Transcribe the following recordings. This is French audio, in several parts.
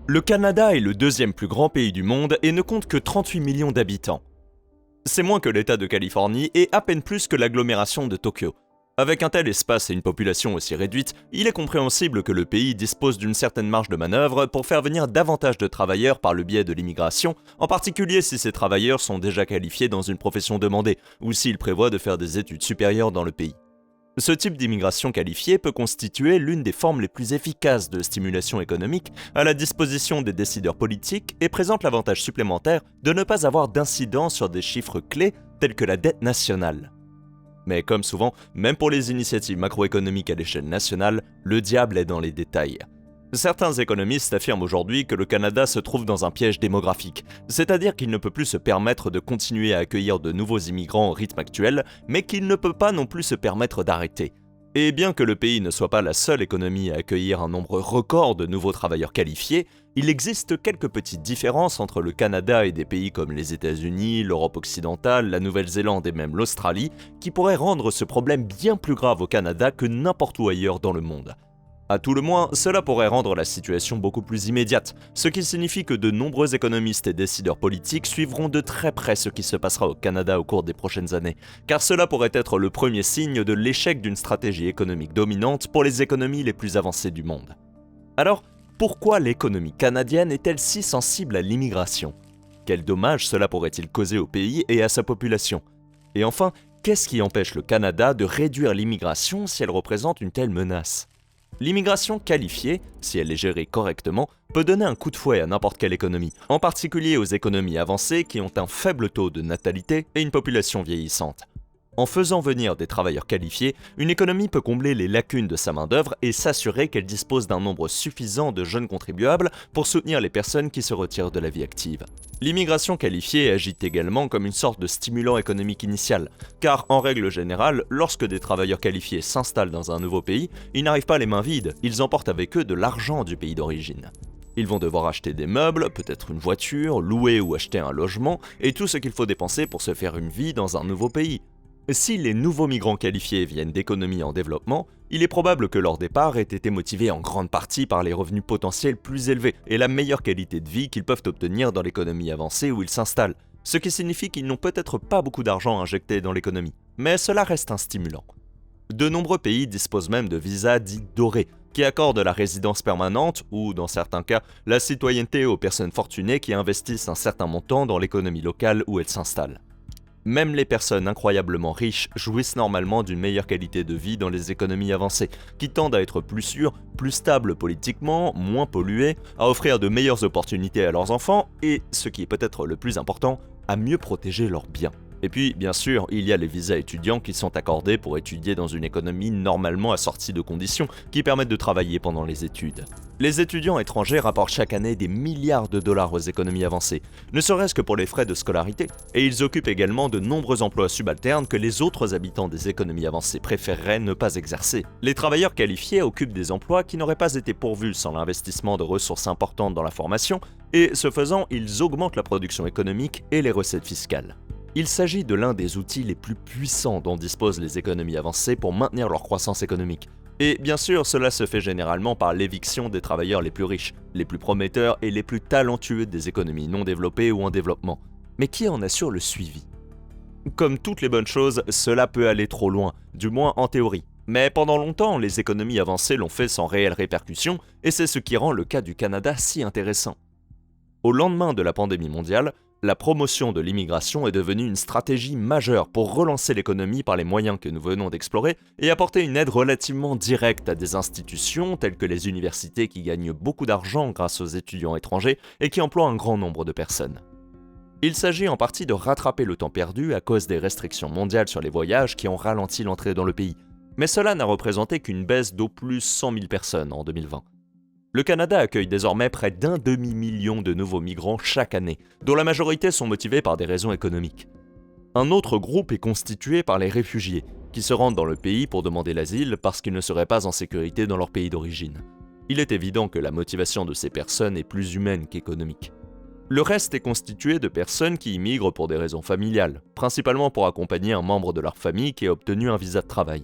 Le Canada est le deuxième plus grand pays du monde et ne compte que 38 millions d'habitants. C'est moins que l'État de Californie et à peine plus que l'agglomération de Tokyo. Avec un tel espace et une population aussi réduite, il est compréhensible que le pays dispose d'une certaine marge de manœuvre pour faire venir davantage de travailleurs par le biais de l'immigration, en particulier si ces travailleurs sont déjà qualifiés dans une profession demandée, ou s'ils prévoient de faire des études supérieures dans le pays. Ce type d'immigration qualifiée peut constituer l'une des formes les plus efficaces de stimulation économique à la disposition des décideurs politiques et présente l'avantage supplémentaire de ne pas avoir d'incidence sur des chiffres clés tels que la dette nationale. Mais comme souvent, même pour les initiatives macroéconomiques à l'échelle nationale, le diable est dans les détails. Certains économistes affirment aujourd'hui que le Canada se trouve dans un piège démographique, c'est-à-dire qu'il ne peut plus se permettre de continuer à accueillir de nouveaux immigrants au rythme actuel, mais qu'il ne peut pas non plus se permettre d'arrêter. Et bien que le pays ne soit pas la seule économie à accueillir un nombre record de nouveaux travailleurs qualifiés, il existe quelques petites différences entre le Canada et des pays comme les États-Unis, l'Europe occidentale, la Nouvelle-Zélande et même l'Australie, qui pourraient rendre ce problème bien plus grave au Canada que n'importe où ailleurs dans le monde. À tout le moins, cela pourrait rendre la situation beaucoup plus immédiate, ce qui signifie que de nombreux économistes et décideurs politiques suivront de très près ce qui se passera au Canada au cours des prochaines années, car cela pourrait être le premier signe de l'échec d'une stratégie économique dominante pour les économies les plus avancées du monde. Alors, pourquoi l'économie canadienne est-elle si sensible à l'immigration ? Quels dommages cela pourrait-il causer au pays et à sa population ? Et enfin, qu'est-ce qui empêche le Canada de réduire l'immigration si elle représente une telle menace ? L'immigration qualifiée, si elle est gérée correctement, peut donner un coup de fouet à n'importe quelle économie, en particulier aux économies avancées qui ont un faible taux de natalité et une population vieillissante. En faisant venir des travailleurs qualifiés, une économie peut combler les lacunes de sa main-d'œuvre et s'assurer qu'elle dispose d'un nombre suffisant de jeunes contribuables pour soutenir les personnes qui se retirent de la vie active. L'immigration qualifiée agit également comme une sorte de stimulant économique initial, car en règle générale, lorsque des travailleurs qualifiés s'installent dans un nouveau pays, ils n'arrivent pas les mains vides, ils emportent avec eux de l'argent du pays d'origine. Ils vont devoir acheter des meubles, peut-être une voiture, louer ou acheter un logement, et tout ce qu'il faut dépenser pour se faire une vie dans un nouveau pays. Si les nouveaux migrants qualifiés viennent d'économies en développement, il est probable que leur départ ait été motivé en grande partie par les revenus potentiels plus élevés et la meilleure qualité de vie qu'ils peuvent obtenir dans l'économie avancée où ils s'installent, ce qui signifie qu'ils n'ont peut-être pas beaucoup d'argent injecté dans l'économie, mais cela reste un stimulant. De nombreux pays disposent même de visas dits dorés, qui accordent la résidence permanente ou, dans certains cas, la citoyenneté aux personnes fortunées qui investissent un certain montant dans l'économie locale où elles s'installent. Même les personnes incroyablement riches jouissent normalement d'une meilleure qualité de vie dans les économies avancées, qui tendent à être plus sûres, plus stables politiquement, moins polluées, à offrir de meilleures opportunités à leurs enfants et, ce qui est peut-être le plus important, à mieux protéger leurs biens. Et puis, bien sûr, il y a les visas étudiants qui sont accordés pour étudier dans une économie normalement assortie de conditions qui permettent de travailler pendant les études. Les étudiants étrangers rapportent chaque année des milliards de dollars aux économies avancées, ne serait-ce que pour les frais de scolarité, et ils occupent également de nombreux emplois subalternes que les autres habitants des économies avancées préféreraient ne pas exercer. Les travailleurs qualifiés occupent des emplois qui n'auraient pas été pourvus sans l'investissement de ressources importantes dans la formation, et ce faisant, ils augmentent la production économique et les recettes fiscales. Il s'agit de l'un des outils les plus puissants dont disposent les économies avancées pour maintenir leur croissance économique. Et bien sûr, cela se fait généralement par l'éviction des travailleurs les plus riches, les plus prometteurs et les plus talentueux des économies non développées ou en développement. Mais qui en assure le suivi ? Comme toutes les bonnes choses, cela peut aller trop loin, du moins en théorie. Mais pendant longtemps, les économies avancées l'ont fait sans réelles répercussions, et c'est ce qui rend le cas du Canada si intéressant. Au lendemain de la pandémie mondiale, la promotion de l'immigration est devenue une stratégie majeure pour relancer l'économie par les moyens que nous venons d'explorer et apporter une aide relativement directe à des institutions telles que les universités qui gagnent beaucoup d'argent grâce aux étudiants étrangers et qui emploient un grand nombre de personnes. Il s'agit en partie de rattraper le temps perdu à cause des restrictions mondiales sur les voyages qui ont ralenti l'entrée dans le pays, mais cela n'a représenté qu'une baisse d'au plus 100 000 personnes en 2020. Le Canada accueille désormais près d'1 demi-million de nouveaux migrants chaque année, dont la majorité sont motivés par des raisons économiques. Un autre groupe est constitué par les réfugiés, qui se rendent dans le pays pour demander l'asile parce qu'ils ne seraient pas en sécurité dans leur pays d'origine. Il est évident que la motivation de ces personnes est plus humaine qu'économique. Le reste est constitué de personnes qui immigrent pour des raisons familiales, principalement pour accompagner un membre de leur famille qui a obtenu un visa de travail.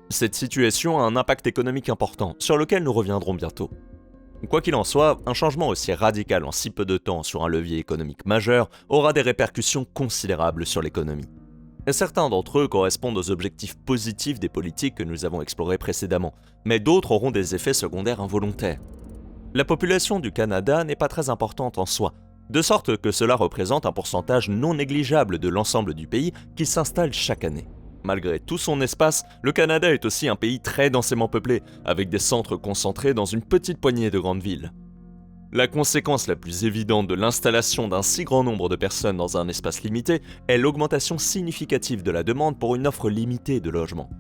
Cette situation a un impact économique important, sur lequel nous reviendrons bientôt. Quoi qu'il en soit, un changement aussi radical en si peu de temps sur un levier économique majeur aura des répercussions considérables sur l'économie. Et certains d'entre eux correspondent aux objectifs positifs des politiques que nous avons explorés précédemment, mais d'autres auront des effets secondaires involontaires. La population du Canada n'est pas très importante en soi, de sorte que cela représente un pourcentage non négligeable de l'ensemble du pays qui s'installe chaque année. Malgré tout son espace, le Canada est aussi un pays très densément peuplé, avec des centres concentrés dans une petite poignée de grandes villes. La conséquence la plus évidente de l'installation d'un si grand nombre de personnes dans un espace limité est l'augmentation significative de la demande pour une offre limitée de logements.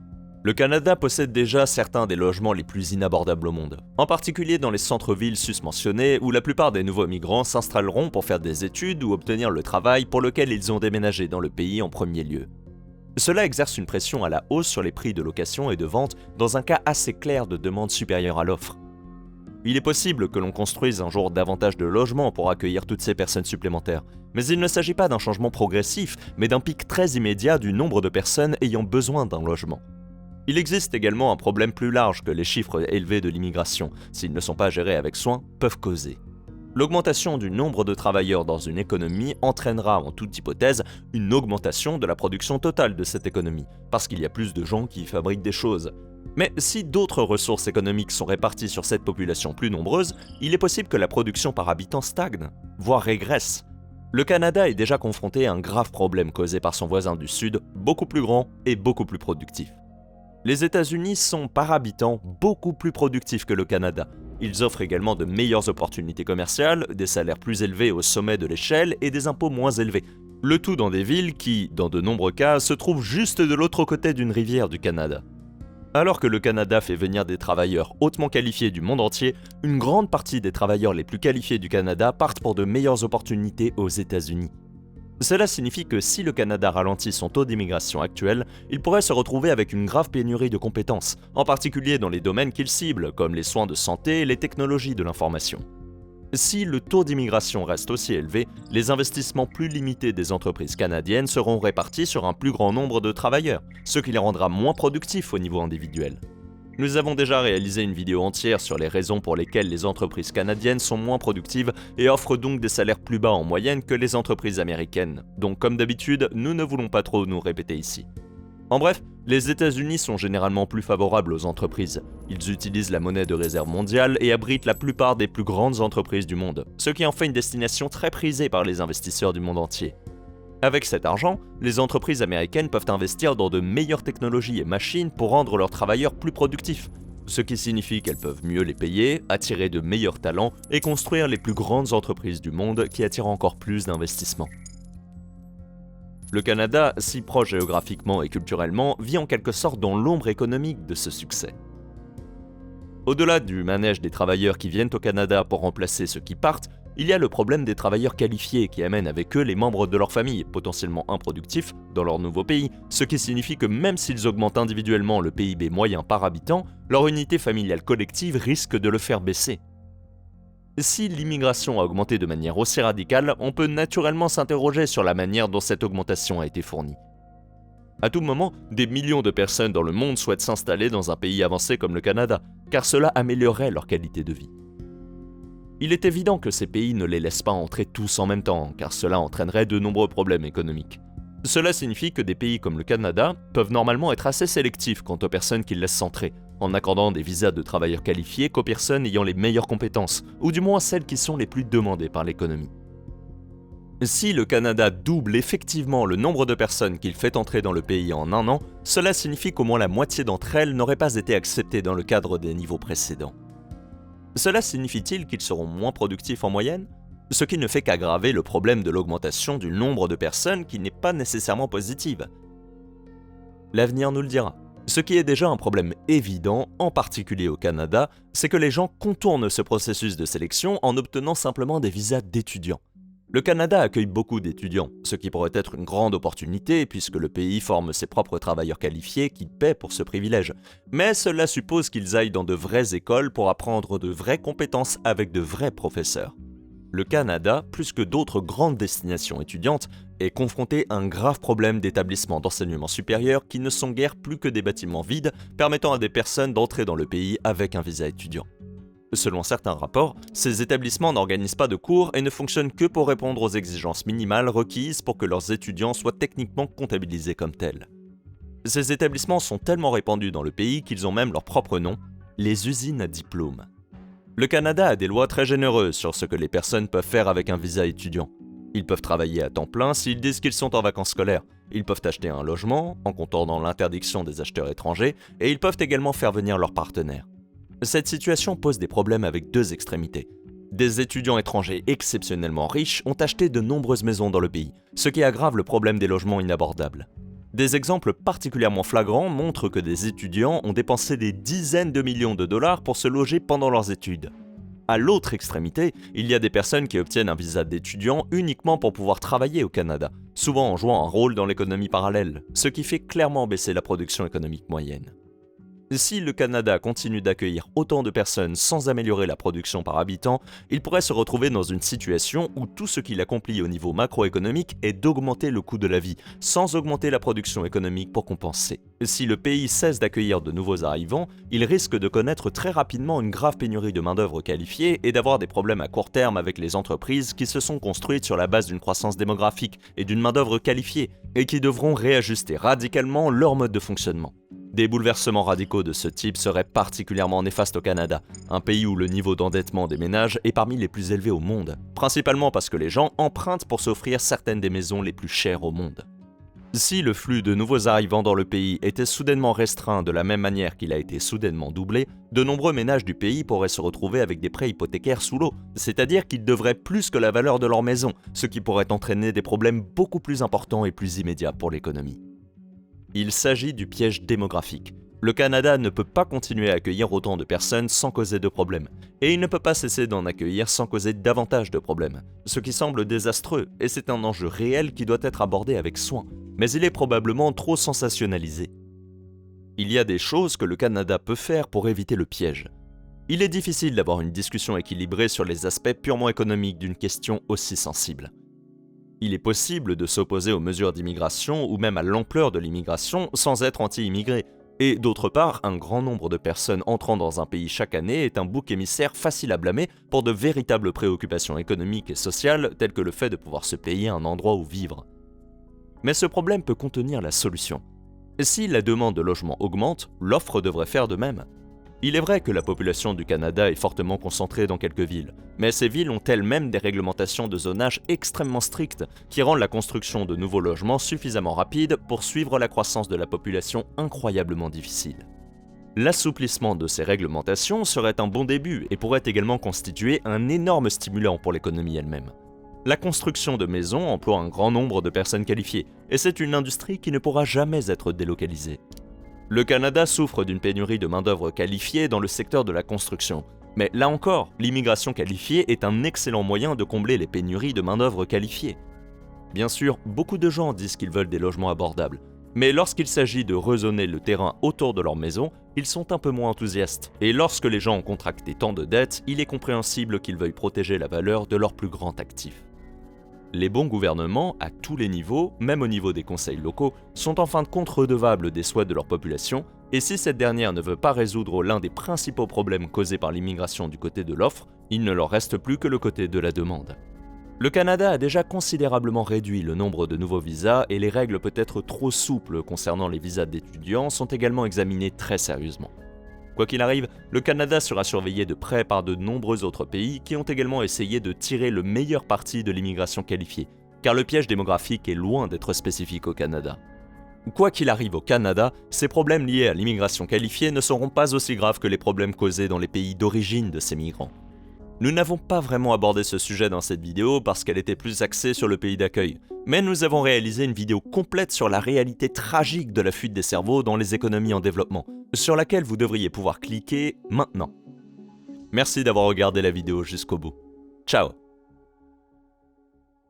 Le Canada possède déjà certains des logements les plus inabordables au monde, en particulier dans les centres-villes susmentionnés où la plupart des nouveaux migrants s'installeront pour faire des études ou obtenir le travail pour lequel ils ont déménagé dans le pays en premier lieu. Cela exerce une pression à la hausse sur les prix de location et de vente dans un cas assez clair de demande supérieure à l'offre. Il est possible que l'on construise un jour davantage de logements pour accueillir toutes ces personnes supplémentaires, mais il ne s'agit pas d'un changement progressif, mais d'un pic très immédiat du nombre de personnes ayant besoin d'un logement. Il existe également un problème plus large que les chiffres élevés de l'immigration, s'ils ne sont pas gérés avec soin, peuvent causer. L'augmentation du nombre de travailleurs dans une économie entraînera, en toute hypothèse, une augmentation de la production totale de cette économie, parce qu'il y a plus de gens qui y fabriquent des choses. Mais si d'autres ressources économiques sont réparties sur cette population plus nombreuse, il est possible que la production par habitant stagne, voire régresse. Le Canada est déjà confronté à un grave problème causé par son voisin du Sud, beaucoup plus grand et beaucoup plus productif. Les États-Unis sont par habitant beaucoup plus productifs que le Canada. Ils offrent également de meilleures opportunités commerciales, des salaires plus élevés au sommet de l'échelle et des impôts moins élevés. Le tout dans des villes qui, dans de nombreux cas, se trouvent juste de l'autre côté d'une rivière du Canada. Alors que le Canada fait venir des travailleurs hautement qualifiés du monde entier, une grande partie des travailleurs les plus qualifiés du Canada partent pour de meilleures opportunités aux États-Unis. Cela signifie que si le Canada ralentit son taux d'immigration actuel, il pourrait se retrouver avec une grave pénurie de compétences, en particulier dans les domaines qu'il cible, comme les soins de santé et les technologies de l'information. Si le taux d'immigration reste aussi élevé, les investissements plus limités des entreprises canadiennes seront répartis sur un plus grand nombre de travailleurs, ce qui les rendra moins productifs au niveau individuel. Nous avons déjà réalisé une vidéo entière sur les raisons pour lesquelles les entreprises canadiennes sont moins productives et offrent donc des salaires plus bas en moyenne que les entreprises américaines, donc comme d'habitude, nous ne voulons pas trop nous répéter ici. En bref, les États-Unis sont généralement plus favorables aux entreprises. Ils utilisent la monnaie de réserve mondiale et abritent la plupart des plus grandes entreprises du monde, ce qui en fait une destination très prisée par les investisseurs du monde entier. Avec cet argent, les entreprises américaines peuvent investir dans de meilleures technologies et machines pour rendre leurs travailleurs plus productifs, ce qui signifie qu'elles peuvent mieux les payer, attirer de meilleurs talents et construire les plus grandes entreprises du monde qui attirent encore plus d'investissements. Le Canada, si proche géographiquement et culturellement, vit en quelque sorte dans l'ombre économique de ce succès. Au-delà du manège des travailleurs qui viennent au Canada pour remplacer ceux qui partent, il y a le problème des travailleurs qualifiés qui amènent avec eux les membres de leur famille, potentiellement improductifs, dans leur nouveau pays, ce qui signifie que même s'ils augmentent individuellement le PIB moyen par habitant, leur unité familiale collective risque de le faire baisser. Si l'immigration a augmenté de manière aussi radicale, on peut naturellement s'interroger sur la manière dont cette augmentation a été fournie. À tout moment, des millions de personnes dans le monde souhaitent s'installer dans un pays avancé comme le Canada, car cela améliorerait leur qualité de vie. Il est évident que ces pays ne les laissent pas entrer tous en même temps, car cela entraînerait de nombreux problèmes économiques. Cela signifie que des pays comme le Canada peuvent normalement être assez sélectifs quant aux personnes qu'ils laissent entrer, en accordant des visas de travailleurs qualifiés qu'aux personnes ayant les meilleures compétences, ou du moins celles qui sont les plus demandées par l'économie. Si le Canada double effectivement le nombre de personnes qu'il fait entrer dans le pays en un an, cela signifie qu'au moins la moitié d'entre elles n'auraient pas été acceptées dans le cadre des niveaux précédents. Cela signifie-t-il qu'ils seront moins productifs en moyenne ? Ce qui ne fait qu'aggraver le problème de l'augmentation du nombre de personnes qui n'est pas nécessairement positive. L'avenir nous le dira. Ce qui est déjà un problème évident, en particulier au Canada, c'est que les gens contournent ce processus de sélection en obtenant simplement des visas d'étudiants. Le Canada accueille beaucoup d'étudiants, ce qui pourrait être une grande opportunité puisque le pays forme ses propres travailleurs qualifiés qui paient pour ce privilège. Mais cela suppose qu'ils aillent dans de vraies écoles pour apprendre de vraies compétences avec de vrais professeurs. Le Canada, plus que d'autres grandes destinations étudiantes, est confronté à un grave problème d'établissements d'enseignement supérieur qui ne sont guère plus que des bâtiments vides permettant à des personnes d'entrer dans le pays avec un visa étudiant. Selon certains rapports, ces établissements n'organisent pas de cours et ne fonctionnent que pour répondre aux exigences minimales requises pour que leurs étudiants soient techniquement comptabilisés comme tels. Ces établissements sont tellement répandus dans le pays qu'ils ont même leur propre nom, les usines à diplôme. Le Canada a des lois très généreuses sur ce que les personnes peuvent faire avec un visa étudiant. Ils peuvent travailler à temps plein s'ils disent qu'ils sont en vacances scolaires. Ils peuvent acheter un logement, en contournant l'interdiction des acheteurs étrangers, et ils peuvent également faire venir leurs partenaires. Cette situation pose des problèmes avec deux extrémités. Des étudiants étrangers exceptionnellement riches ont acheté de nombreuses maisons dans le pays, ce qui aggrave le problème des logements inabordables. Des exemples particulièrement flagrants montrent que des étudiants ont dépensé des dizaines de millions de dollars pour se loger pendant leurs études. À l'autre extrémité, il y a des personnes qui obtiennent un visa d'étudiant uniquement pour pouvoir travailler au Canada, souvent en jouant un rôle dans l'économie parallèle, ce qui fait clairement baisser la production économique moyenne. Si le Canada continue d'accueillir autant de personnes sans améliorer la production par habitant, il pourrait se retrouver dans une situation où tout ce qu'il accomplit au niveau macroéconomique est d'augmenter le coût de la vie, sans augmenter la production économique pour compenser. Si le pays cesse d'accueillir de nouveaux arrivants, il risque de connaître très rapidement une grave pénurie de main-d'œuvre qualifiée et d'avoir des problèmes à court terme avec les entreprises qui se sont construites sur la base d'une croissance démographique et d'une main-d'œuvre qualifiée, et qui devront réajuster radicalement leur mode de fonctionnement. Des bouleversements radicaux de ce type seraient particulièrement néfastes au Canada, un pays où le niveau d'endettement des ménages est parmi les plus élevés au monde, principalement parce que les gens empruntent pour s'offrir certaines des maisons les plus chères au monde. Si le flux de nouveaux arrivants dans le pays était soudainement restreint de la même manière qu'il a été soudainement doublé, de nombreux ménages du pays pourraient se retrouver avec des prêts hypothécaires sous l'eau, c'est-à-dire qu'ils devraient plus que la valeur de leur maison, ce qui pourrait entraîner des problèmes beaucoup plus importants et plus immédiats pour l'économie. Il s'agit du piège démographique. Le Canada ne peut pas continuer à accueillir autant de personnes sans causer de problèmes, et il ne peut pas cesser d'en accueillir sans causer davantage de problèmes, ce qui semble désastreux, et c'est un enjeu réel qui doit être abordé avec soin, mais il est probablement trop sensationnalisé. Il y a des choses que le Canada peut faire pour éviter le piège. Il est difficile d'avoir une discussion équilibrée sur les aspects purement économiques d'une question aussi sensible. Il est possible de s'opposer aux mesures d'immigration ou même à l'ampleur de l'immigration sans être anti-immigré. Et d'autre part, un grand nombre de personnes entrant dans un pays chaque année est un bouc émissaire facile à blâmer pour de véritables préoccupations économiques et sociales telles que le fait de pouvoir se payer un endroit où vivre. Mais ce problème peut contenir la solution. Si la demande de logement augmente, l'offre devrait faire de même. Il est vrai que la population du Canada est fortement concentrée dans quelques villes, mais ces villes ont elles-mêmes des réglementations de zonage extrêmement strictes qui rendent la construction de nouveaux logements suffisamment rapide pour suivre la croissance de la population incroyablement difficile. L'assouplissement de ces réglementations serait un bon début et pourrait également constituer un énorme stimulant pour l'économie elle-même. La construction de maisons emploie un grand nombre de personnes qualifiées, et c'est une industrie qui ne pourra jamais être délocalisée. Le Canada souffre d'une pénurie de main-d'œuvre qualifiée dans le secteur de la construction. Mais là encore, l'immigration qualifiée est un excellent moyen de combler les pénuries de main-d'œuvre qualifiée. Bien sûr, beaucoup de gens disent qu'ils veulent des logements abordables, mais lorsqu'il s'agit de rezoner le terrain autour de leur maison, ils sont un peu moins enthousiastes. Et lorsque les gens ont contracté tant de dettes, il est compréhensible qu'ils veuillent protéger la valeur de leur plus grand actif. Les bons gouvernements, à tous les niveaux, même au niveau des conseils locaux, sont en fin de compte redevables des souhaits de leur population, et si cette dernière ne veut pas résoudre l'un des principaux problèmes causés par l'immigration du côté de l'offre, il ne leur reste plus que le côté de la demande. Le Canada a déjà considérablement réduit le nombre de nouveaux visas et les règles peut-être trop souples concernant les visas d'étudiants sont également examinées très sérieusement. Quoi qu'il arrive, le Canada sera surveillé de près par de nombreux autres pays qui ont également essayé de tirer le meilleur parti de l'immigration qualifiée, car le piège démographique est loin d'être spécifique au Canada. Quoi qu'il arrive au Canada, ces problèmes liés à l'immigration qualifiée ne seront pas aussi graves que les problèmes causés dans les pays d'origine de ces migrants. Nous n'avons pas vraiment abordé ce sujet dans cette vidéo parce qu'elle était plus axée sur le pays d'accueil, mais nous avons réalisé une vidéo complète sur la réalité tragique de la fuite des cerveaux dans les économies en développement, sur laquelle vous devriez pouvoir cliquer maintenant. Merci d'avoir regardé la vidéo jusqu'au bout. Ciao!